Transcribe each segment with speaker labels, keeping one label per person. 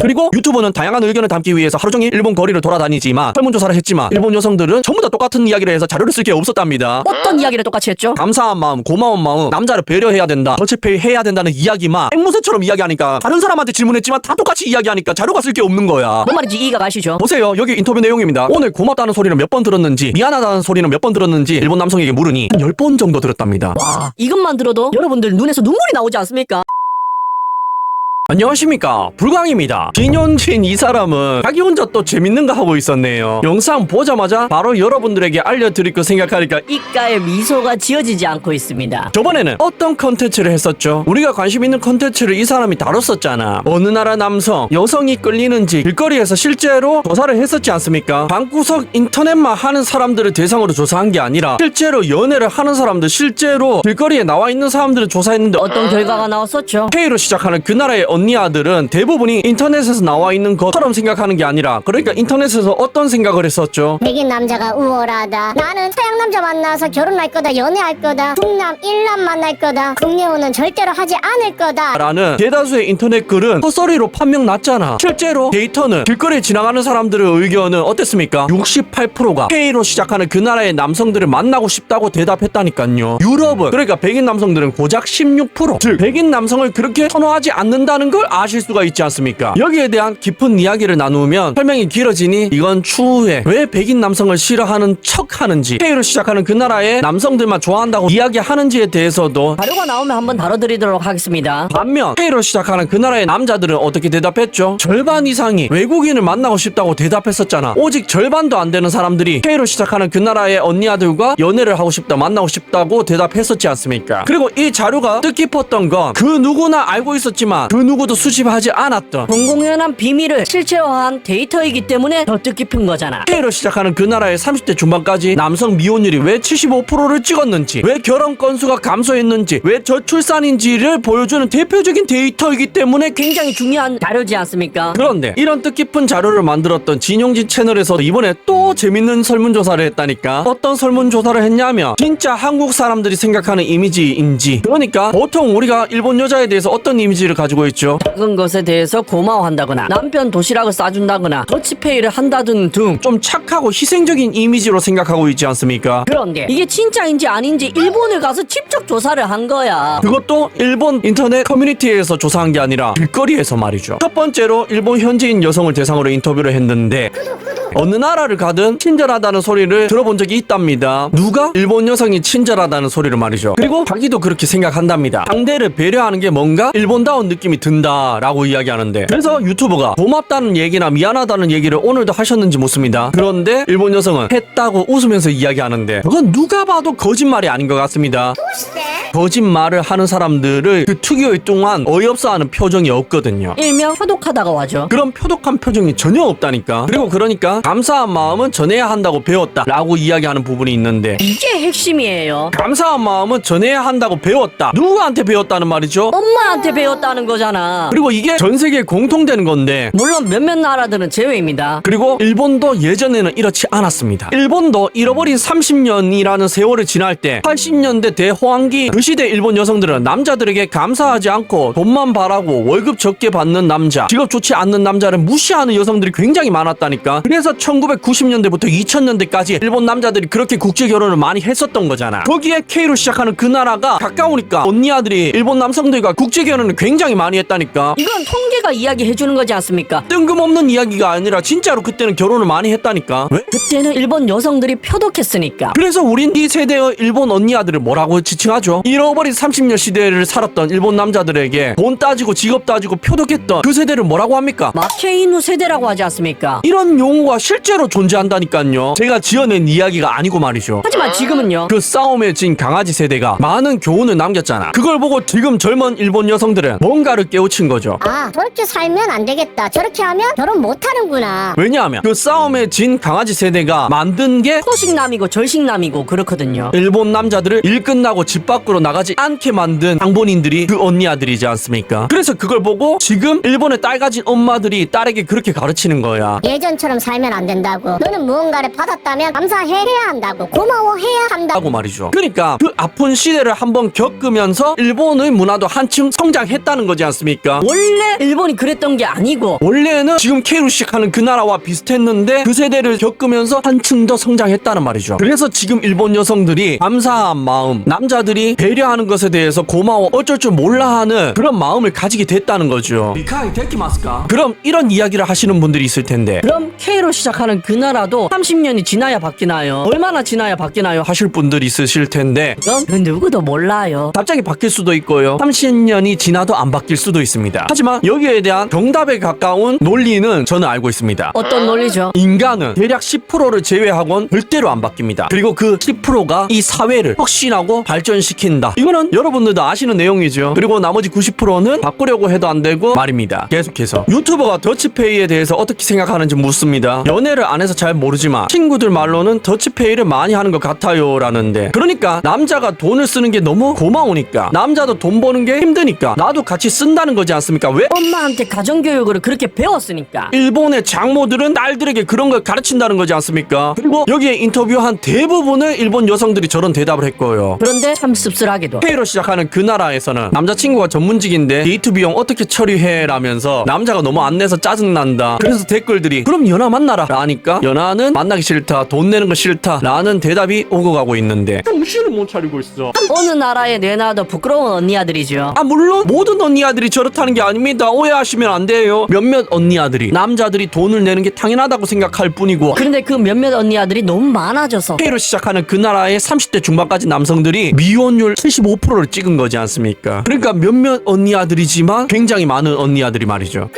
Speaker 1: 그리고 유튜브는 다양한 의견을 담기 위해서 하루 종일 일본 거리를 돌아다니지만 설문조사를 했지만 일본 여성들은 전부 다 똑같은 이야기를 해서 자료를 쓸 게 없었답니다.
Speaker 2: 어떤 이야기를 똑같이 했죠?
Speaker 1: 감사한 마음, 고마운 마음, 남자를 배려해야 된다, 더치페이 해야 된다는 이야기만 앵무새처럼 이야기하니까 다른 사람한테 질문했지만 다 똑같이 이야기하니까 자료가 쓸 게 없는 거야.
Speaker 2: 뭔 말인지 이해가 가시죠?
Speaker 1: 보세요. 여기 인터뷰 내용입니다. 오늘 고맙다는 소리는 몇 번 들었는지, 미안하다는 소리는 몇 번 들었는지 일본 남성에게 물으니 한 10번 정도 들었답니다.
Speaker 2: 와, 이것만 들어도 여러분들 눈에서 눈물이 나오지 않습니까?
Speaker 1: 안녕하십니까, 불광입니다. 진현진 이 사람은 자기 혼자 또 재밌는 거 하고 있었네요. 영상 보자마자 바로 여러분들에게 알려드릴 거 생각하니까
Speaker 2: 입가에 미소가 지어지지 않고 있습니다.
Speaker 1: 저번에는 어떤 컨텐츠를 했었죠? 우리가 관심 있는 컨텐츠를 이 사람이 다뤘었잖아. 어느 나라 남성, 여성이 끌리는지 길거리에서 실제로 조사를 했었지 않습니까? 방구석 인터넷만 하는 사람들을 대상으로 조사한 게 아니라 실제로 연애를 하는 사람들, 실제로 길거리에 나와 있는 사람들을 조사했는데
Speaker 2: 어떤 결과가 나왔었죠?
Speaker 1: K로 시작하는 그 나라의 언니 아들은 대부분이 인터넷에서 나와 있는 것처럼 생각하는 게 아니라, 그러니까 인터넷에서 어떤 생각을 했었죠?
Speaker 3: 백인 남자가 우월하다. 나는 서양 남자 만나서 결혼할 거다. 연애할 거다. 중남, 일남 만날 거다. 국내혼은 절대로 하지 않을 거다.
Speaker 1: 라는 대다수의 인터넷 글은 헛소리로 판명 났잖아. 실제로 데이터는 길거리에 지나가는 사람들의 의견은 어땠습니까? 68%가 K로 시작하는 그 나라의 남성들을 만나고 싶다고 대답했다니까요. 유럽은, 그러니까 백인 남성들은 고작 16%, 즉 백인 남성을 그렇게 선호하지 않는다는 걸 아실 수가 있지 않습니까? 여기에 대한 깊은 이야기를 나누면 설명이 길어지니 이건 추후에 왜 백인 남성을 싫어하는 척 하는지, K로 시작하는 그 나라의 남성들만 좋아한다고 이야기하는지에 대해서도
Speaker 2: 자료가 나오면 한번 다뤄드리도록 하겠습니다.
Speaker 1: 반면 K로 시작하는 그 나라의 남자들은 어떻게 대답했죠? 절반 이상이 외국인을 만나고 싶다고 대답했었잖아. 오직 절반도 안 되는 사람들이 K로 시작하는 그 나라의 언니 아들과 연애를 하고 싶다, 만나고 싶다고 대답했었지 않습니까? 그리고 이 자료가 뜻깊었던 건 그 누구나 알고 있었지만 그 누구도 수집하지 않았던
Speaker 2: 공공연한 비밀을 실체화한 데이터이기 때문에 더 뜻깊은 거잖아.
Speaker 1: K로 시작하는 그 나라의 30대 중반까지 남성 미혼율이 왜 75%를 찍었는지, 왜 결혼 건수가 감소했는지, 왜 저출산인지를 보여주는 대표적인 데이터이기 때문에
Speaker 2: 굉장히 중요한 자료지 않습니까?
Speaker 1: 그런데 이런 뜻깊은 자료를 만들었던 진용진 채널에서 이번에 또 재밌는 설문조사를 했다니까. 어떤 설문조사를 했냐면 진짜 한국 사람들이 생각하는 이미지인지, 그러니까 보통 우리가 일본 여자에 대해서 어떤 이미지를 가지고 있죠?
Speaker 2: 작은 것에 대해서 고마워한다거나 남편 도시락을 싸준다거나 더치페이를 한다든 등.
Speaker 1: 좀 착하고 희생적인 이미지로 생각하고 있지 않습니까?
Speaker 2: 그런데 이게 진짜인지 아닌지 일본을 가서 직접 조사를 한 거야.
Speaker 1: 그것도 일본 인터넷 커뮤니티에서 조사한 게 아니라 길거리에서 말이죠. 첫 번째로 일본 현지인 여성을 대상으로 인터뷰를 했는데 어느 나라를 가든 친절하다는 소리를 들어본 적이 있답니다. 누가? 일본 여성이 친절하다는 소리를 말이죠. 그리고 자기도 그렇게 생각한답니다. 상대를 배려하는 게 뭔가 일본다운 느낌이 든다라고 이야기하는데, 그래서 유튜버가 고맙다는 얘기나 미안하다는 얘기를 오늘도 하셨는지 묻습니다. 그런데 일본 여성은 했다고 웃으면서 이야기하는데 그건 누가 봐도 거짓말이 아닌 것 같습니다. 거짓말을 하는 사람들을 그 특유의 동안 어이없어하는 표정이 없거든요.
Speaker 2: 일명 표독하다고 하죠.
Speaker 1: 그런 표독한 표정이 전혀 없다니까. 그리고 그러니까 감사한 마음은 전해야 한다고 배웠다 라고 이야기하는 부분이 있는데,
Speaker 2: 이게 핵심이에요.
Speaker 1: 감사한 마음은 전해야 한다고 배웠다, 누구한테 배웠다는 말이죠?
Speaker 2: 엄마한테 배웠다는 거잖아.
Speaker 1: 그리고 이게 전 세계에 공통되는 건데,
Speaker 2: 물론 몇몇 나라들은 제외입니다.
Speaker 1: 그리고 일본도 예전에는 이렇지 않았습니다. 일본도 잃어버린 30년이라는 세월을 지날 때 80년대 대호황기 그 시대 일본 여성들은 남자들에게 감사하지 않고 돈만 바라고 월급 적게 받는 남자, 직업 좋지 않는 남자를 무시하는 여성들이 굉장히 많았다니까. 그래서 1990년대부터 2000년대까지 일본 남자들이 그렇게 국제 결혼을 많이 했었던 거잖아. 거기에 K로 시작하는 그 나라가 가까우니까 언니 아들이 일본 남성들과 국제 결혼을 굉장히 많이 했다니까.
Speaker 2: 이건 통계가 이야기해주는 거지 않습니까?
Speaker 1: 뜬금없는 이야기가 아니라 진짜로 그때는 결혼을 많이 했다니까. 왜?
Speaker 2: 그때는 일본 여성들이 표독했으니까.
Speaker 1: 그래서 우린 이 세대의 일본 언니 아들을 뭐라고 지칭하죠? 잃어버린 30년 시대를 살았던 일본 남자들에게 돈 따지고 직업 따지고 표독했던 그 세대를 뭐라고 합니까?
Speaker 2: 마케이누 세대라고 하지 않습니까?
Speaker 1: 이런 용어가 실제로 존재한다니까요. 제가 지어낸 이야기가 아니고 말이죠.
Speaker 2: 하지만 지금은요.
Speaker 1: 그 싸움에 진 강아지 세대가 많은 교훈을 남겼잖아. 그걸 보고 지금 젊은 일본 여성들은 뭔가를 깨우친 거죠.
Speaker 3: 아, 저렇게 살면 안 되겠다. 저렇게 하면 결혼 못 하는구나.
Speaker 1: 왜냐하면 그 싸움에 진 강아지 세대가 만든 게
Speaker 2: 소식남이고 절식남이고 그렇거든요.
Speaker 1: 일본 남자들을 일 끝나고 집 밖으로 나가지 않게 만든 장본인들이 그 언니 아들이지 않습니까? 그래서 그걸 보고 지금 일본의 딸 가진 엄마들이 딸에게 그렇게 가르치는 거야.
Speaker 3: 예전처럼 살면 받으면 안 된다고. 너는 무언가를 받았다면 감사해야 한다고. 고마워해야 한다고.
Speaker 1: 하고 말이죠. 그러니까 그 아픈 시대를 한번 겪으면서 일본의 문화도 한층 성장했다는 거지 않습니까?
Speaker 2: 원래 일본이 그랬던 게 아니고
Speaker 1: 원래는 지금 K로 시작하는 그 나라와 비슷했는데 그 세대를 겪으면서 한층 더 성장했다는 말이죠. 그래서 지금 일본 여성들이 감사한 마음, 남자들이 배려하는 것에 대해서 고마워 어쩔 줄 몰라 하는 그런 마음을 가지게 됐다는 거죠. 그럼 이런 이야기를 하시는 분들이 있을 텐데
Speaker 2: 그럼 K로 시작하는 그 나라도 30년이 지나야 바뀌나요? 얼마나 지나야 바뀌나요?
Speaker 1: 하실 분들이 있으실 텐데
Speaker 2: 그건 그 누구도 몰라요.
Speaker 1: 갑자기 바뀔 수도 있고요. 30년이 지나도 안 바뀔 수도 있습니다. 하지만 여기에 대한 정답에 가까운 논리는 저는 알고 있습니다.
Speaker 2: 어떤 논리죠?
Speaker 1: 인간은 대략 10%를 제외하고는 절대로 안 바뀝니다. 그리고 그 10%가 이 사회를 혁신하고 발전시킨다. 이거는 여러분들도 아시는 내용이죠. 그리고 나머지 90%는 바꾸려고 해도 안 되고 말입니다. 계속해서 유튜버가 더치페이에 대해서 어떻게 생각하는지 묻습니다. 연애를 안 해서 잘 모르지만 친구들 말로는 더치페이를 많이 하는 것 같아요 라는데, 그러니까 남자가 돈을 쓰는 게 너무 고마우니까, 남자도 돈 버는 게 힘드니까 나도 같이 쓴다는 거지 않습니까? 왜?
Speaker 2: 엄마한테 가정교육을 그렇게 배웠으니까.
Speaker 1: 일본의 장모들은 딸들에게 그런 걸 가르친다는 거지 않습니까? 그리고 여기에 인터뷰한 대부분의 일본 여성들이 저런 대답을 했고요.
Speaker 2: 그런데 참 씁쓸하게도
Speaker 1: K로 시작하는 그 나라에서는 남자친구가 전문직인데 데이트 비용 어떻게 처리해? 라면서 남자가 너무 안 내서 짜증난다. 그래서 댓글들이 그럼 연하 만나라 라니까 연하는 만나기 싫다, 돈 내는 거 싫다 라는 대답이 오고 가고 있는데 정신을 못 차리고 있어.
Speaker 2: 어느 나라에 내놔도 부끄러운 언니 아들이죠.
Speaker 1: 물론 모든 언니 아들이 저렇다는 게 아닙니다. 오해하시면 안 돼요. 몇몇 언니 아들이 남자들이 돈을 내는 게 당연하다고 생각할 뿐이고,
Speaker 2: 그런데 그 몇몇 언니 아들이 너무 많아져서
Speaker 1: K로 시작하는 그 나라의 30대 중반까지 남성들이 미혼율 75%를 찍은 거지 않습니까? 그러니까 몇몇 언니 아들이지만 굉장히 많은 언니 아들이 말이죠.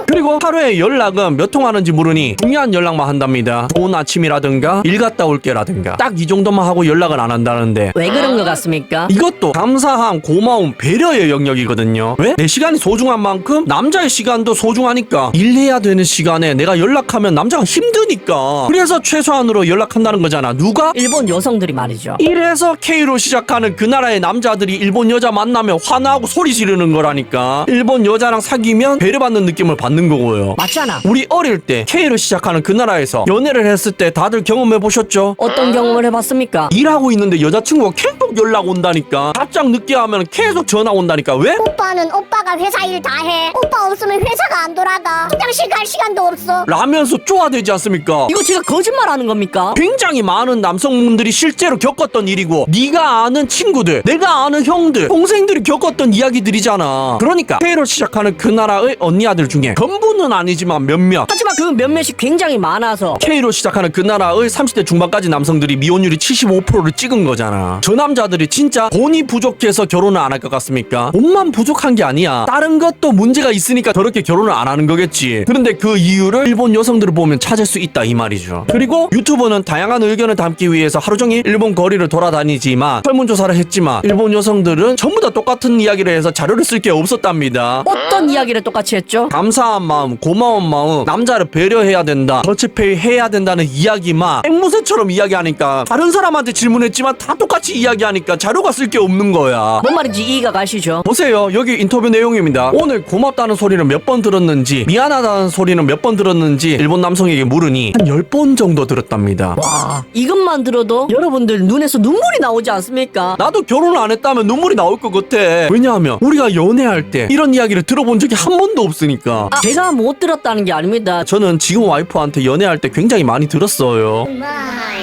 Speaker 1: 그리고 하루에 연락은 몇 통 하는지 물으니 중요한 연락만 한답니다. 좋은 아침이라든가 일 갔다 올게라든가 딱 이 정도만 하고 연락을 안 한다는데,
Speaker 2: 왜 그런 것 같습니까?
Speaker 1: 이것도 감사함, 고마움, 배려의 영역이거든요. 왜? 내 시간이 소중한 만큼 남자의 시간도 소중하니까 일해야 되는 시간에 내가 연락하면 남자가 힘드니까 그래서 최소한으로 연락한다는 거잖아. 누가?
Speaker 2: 일본 여성들이 말이죠.
Speaker 1: 이래서 K로 시작하는 그 나라의 남자들이 일본 여자 만나면 화나고 소리 지르는 거라니까. 일본 여자랑 사귀면 배려받는 느낌을 받는 거고요.
Speaker 2: 맞잖아.
Speaker 1: 우리 어릴 때 K로 시작하는 그 나라에서 연애를 했을 때 다들 경험해 보셨죠?
Speaker 2: 어떤 경험을 해봤습니까?
Speaker 1: 일하고 있는데 여자친구가 계속 연락 온다니까. 답장 늦게 하면 계속 전화 온다니까. 왜?
Speaker 3: 오빠는 오빠가 회사 일 다 해. 오빠 없으면 회사가 안 돌아가. 화장실 갈 시간도 없어.
Speaker 1: 라면서 쪼아대지 않습니까?
Speaker 2: 이거 제가 거짓말하는 겁니까?
Speaker 1: 굉장히 많은 남성분들이 실제로 겪었던 일이고, 네가 아는 친구들, 내가 아는 형들, 동생들이 겪었던 이야기들이잖아. 그러니까 K로 시작하는 그 나라의 언니 아들 중에 전부는 아니지만 몇몇,
Speaker 2: 하지만 그 몇몇이 굉장히 많아서
Speaker 1: K로 시작하는 그 나라의 30대 중반까지 남성들이 미혼율이 75%를 찍은 거잖아. 저 남자들이 진짜 돈이 부족해서 결혼을 안 할 것 같습니까? 돈만 부족한 게 아니야. 다른 것도 문제가 있으니까 저렇게 결혼을 안 하는 거겠지. 그런데 그 이유를 일본 여성들을 보면 찾을 수 있다 이 말이죠. 그리고 유튜버는 다양한 의견을 담기 위해서 하루 종일 일본 거리를 돌아다니지만 설문조사를 했지만 일본 여성들은 전부 다 똑같은 이야기를 해서 자료를 쓸 게 없었답니다.
Speaker 2: 어떤 이야기를 똑같이 했죠?
Speaker 1: 감사한 마음, 고마운 마음, 남자를 배려해야 된다, 더치페이 해야 된다는 이야기만 앵무새처럼 이야기하니까, 다른 사람한테 질문했지만 다 똑같이 이야기하니까 자료가 쓸 게 없는 거야.
Speaker 2: 뭔 말인지 이해가 가시죠?
Speaker 1: 보세요. 여기 인터뷰 내용입니다. 오늘 고맙다는 소리는 몇 번 들었는지, 미안하다는 소리는 몇 번 들었는지 일본 남성에게 물으니 한 10번 정도 들었답니다.
Speaker 2: 와, 이것만 들어도 여러분들 눈에서 눈물이 나오지 않습니까?
Speaker 1: 나도 결혼을 안 했다면 눈물이 나올 것 같아. 왜냐하면 우리가 연애할 때 이런 이야기를 들어본 적이 한 번도 없으니까.
Speaker 2: 제가 못 들었다는 게 아닙니다.
Speaker 1: 저는 지금 와이프한테 연애할 때 굉장히 많이 들었어요.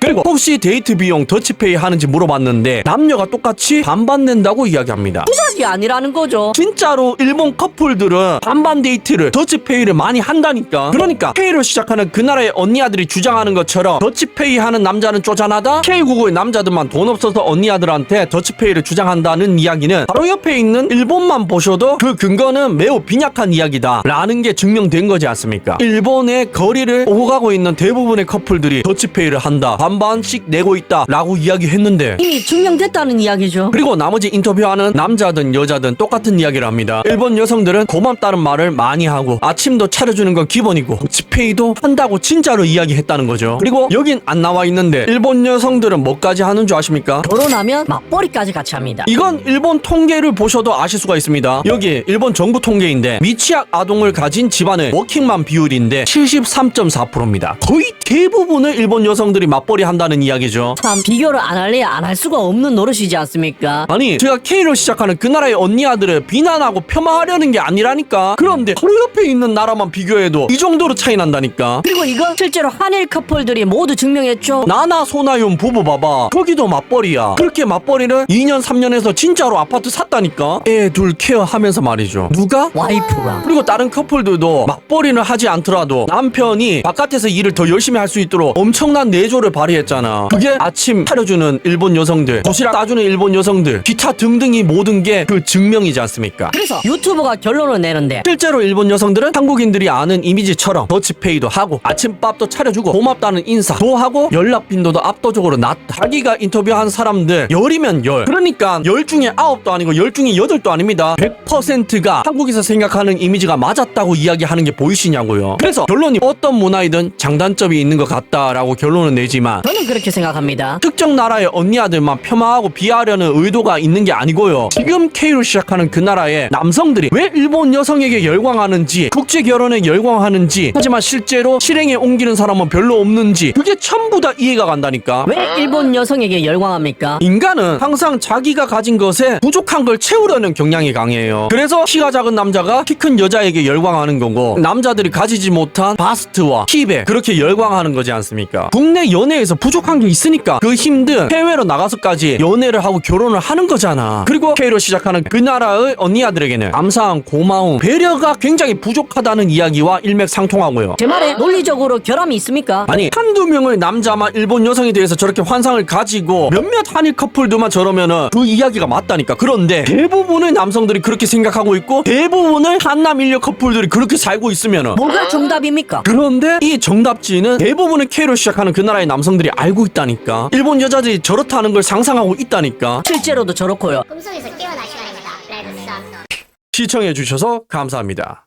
Speaker 1: 그리고 혹시 데이트 비용 더치페이 하는지 물어봤는데 남녀가 똑같이 반반 낸다고 이야기합니다.
Speaker 2: 부작이 아니라는 거죠.
Speaker 1: 진짜로 일본 커플들은 반반 데이트를, 더치페이를 많이 한다니까. 그러니까 K로 시작하는 그 나라의 언니 아들이 주장하는 것처럼 더치페이 하는 남자는 쪼잔하다, K국의 남자들만 돈 없어서 언니 아들한테 더치페이를 주장한다는 이야기는 바로 옆에 있는 일본만 보셔도 그 근거는 매우 빈약한 이야기다 라는 게 증명된 거지 않습니까? 일본의 거리를 오고 가고 있는 대부분의 커플들이 더치페이를 한다, 반반씩 내고 있다 라고 이야기했는데,
Speaker 2: 이미 증명됐다는 이야기죠.
Speaker 1: 그리고 나머지 인터뷰하는 남자든 여자든 똑같은 이야기를 합니다. 일본 여성들은 고맙다는 말을 많이 하고 아침도 차려 차려주는 건 기본이고 더치페이도 한다고 진짜로 이야기했다는 거죠. 그리고 여긴 안 나와 있는데 일본 여성들은 뭐까지 하는 줄 아십니까?
Speaker 2: 결혼하면 맞벌이까지 같이 합니다.
Speaker 1: 이건 일본 통계를 보셔도 아실 수가 있습니다. 여기 일본 정부 통계인데 미취학 아동을 가진 집안의 워킹맘 비율인데 73.4%입니다. 거의 대부분을 일본 여성들이 맞벌이 한다는 이야기죠.
Speaker 2: 참 비교를 안 할래야 안 할 수가 없는 노릇이지 않습니까?
Speaker 1: 아니 제가 K로 시작하는 그 나라의 언니 아들을 비난하고 폄하하려는 게 아니라니까. 그런데 바로 옆에 있는 나라만 비교해도 이 정도로 차이 난다니까.
Speaker 2: 그리고 이건 실제로 한일 커플들이 모두 증명했죠.
Speaker 1: 나나 소나윤 부부 봐봐. 거기도 맞벌이야. 그렇게 맞벌이를 2년 3년에서 진짜로 아파트 샀다니까. 애 둘 케어하면서 말이죠. 누가?
Speaker 2: 와이프가.
Speaker 1: 그리고 다른 커플들도 맞벌이는 하지 않더라도 남편이 바깥에서 일을 더 열심히 할 수 있도록 엄청난 내조를 발휘했잖아. 그게 아침 차려주는 일본 여성들, 도시락 싸주는 일본 여성들, 기타 등등이 모든 게 그 증명이지 않습니까?
Speaker 2: 그래서 유튜버가 결론을 내는데
Speaker 1: 실제로 일본 여성들은 한국인들이 아는 이미지처럼 더치페이도 하고 아침밥도 차려주고 고맙다는 인사도 하고 연락 빈도도 압도적으로 낮다. 자기가 인터뷰한 사람들 10이면 10. 그러니까 10 중에 9도 아니고 10 중에 8도 아닙니다. 100%가 한국에서 생각하는 이미지가 맞았다고 이야기하는 게 보이시냐고요. 그래서 결론이 어떤 문화이든 장단점이 있는 것 같다라고 결론을 내지만
Speaker 2: 저는 그렇게 생각합니다.
Speaker 1: 특정 나라의 언니 아들만 폄하하고 비하하려는 의도가 있는 게 아니고요. 지금 K로 시작하는 그 나라의 남성들이 왜 일본 여성에게 열광하는지, 국제 결혼에 열광하는지, 하지만 실제로 실행에 옮기는 사람은 별로 없는지 그게 전부 다 이해가 간다니까.
Speaker 2: 왜 일본 여성에게 열광합니까?
Speaker 1: 인간은 항상 자기가 가진 것에 부족한 걸 채우려는 경향이 강해요. 그래서 키가 작은 남자가 키 큰 여자에게 열광하는 거고 남자들이 가지지 못한 바스트와 힙에 그렇게 열광하는 거지 않습니까? 국내 연애에서 부족한 게 있으니까 그 힘든 해외로 나가서까지 연애를 하고 결혼을 하는 거잖아. 그리고 K로 시작하는 그 나라의 언니 아들에게는 감사함, 고마움, 배려가 굉장히 부족하다는 이야기와 일맥상통하고요.
Speaker 2: 제 말에 논리적으로 결함이 있습니까?
Speaker 1: 아니 한두 명의 남자만 일본 여성에 대해서 저렇게 환상을 가지고 몇몇 한일 커플들만 저러면은 그 이야기가 맞다니까. 그런데 대부분의 남성들이 그렇게 생각하고 있고 대부분의 한남 일녀 커플들이 그렇게 살고 있으면은
Speaker 2: 뭐가 정답입니까?
Speaker 1: 그런데 이 정답지는 대부분의 K로 시작하는 그 나라의 남성들이 알고 있다니까. 일본 여자들이 저렇다는 걸 상상하고 있다니까.
Speaker 2: 실제로도 저렇고요.
Speaker 3: 꿈속에서 깨어날 시간입니다. 레드 썬.
Speaker 1: 시청해주셔서 감사합니다.